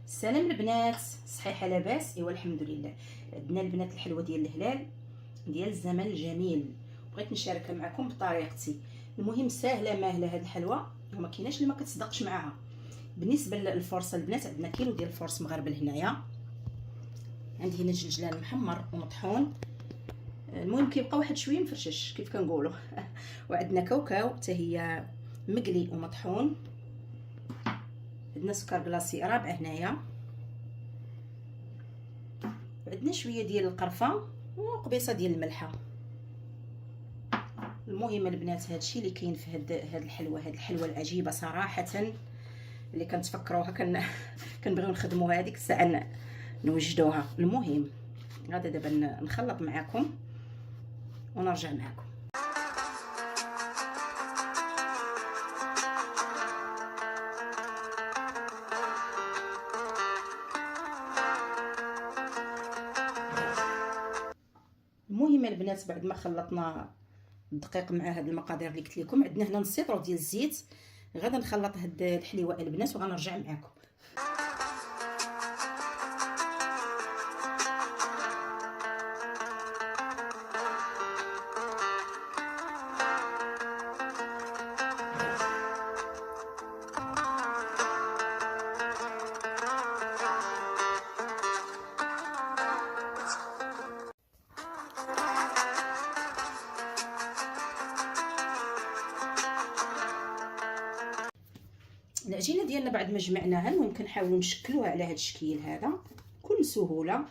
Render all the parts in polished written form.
سلام البنات، صحيحه لاباس؟ ايوا الحمد لله. عندنا البنات الحلوه ديال الهلال ديال الزمن الجميل، بغيت نشاركها معكم بطريقتي. المهم ساهله ماهله هاد الحلوه وما كايناش اللي ما كتصدقش معاها. بالنسبه للفرص البنات، عندنا كيلو ديال الفرص مغربل هنايا. عندي هنا الجلجلان محمر ومطحون، المهم كيبقى واحد شويه مفرشش كيف كنقولوا وعندنا كاوكاو حتى هي مقلي ومطحون. عندنا سكر كلاصي رابع هنايا، عندنا شويه ديال القرفه وقبيصه ديال الملحه. المهم البنات هادشي اللي كاين في هاد الحلوه العجيبه صراحه، اللي كنتفكروها كنبغيو نخدموا هذيك الساعه نوجدوها. المهم غادا دابا نخلط معكم ونرجع معكم. المهم البنات بعد ما خلطنا الدقيق مع هاد المقادير اللي قلت لكم، عندنا هنا نص لتر ديال الزيت. غادا نخلط هاد الحليوه البنات وغنرجع معكم. العجينه ديالنا بعد ما جمعناها، المهم كنحاولوا نشكلوها على هذا الشكل هذا بكل سهوله.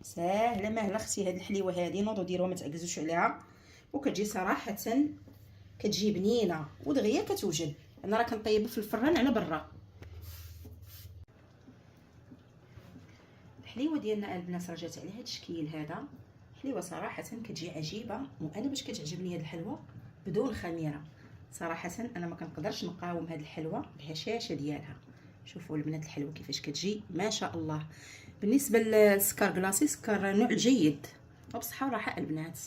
ساهله ماهله اختي هاد الحليوه هذه، نوضوا ديروها ما تعكزوش عليها، وكتجي صراحه كتجي بنينه ودغيا كتوجد. انا راه كنطيبها في الفران على برا. الحليوه ديالنا البنات راه جات على هذا الشكل هذا. حليوه صراحه كتجي عجيبه، وانا باش كتعجبني هاد الحلوه بدون خميره صراحه. انا ما كنقدرش نقاوم هاد الحلوه الهشاشه ديالها. شوفوا البنات الحلوه كيفاش كتجي ما شاء الله. بالنسبه للسكر كلاصي، سكر نوع جيد وبصحه وراحه البنات.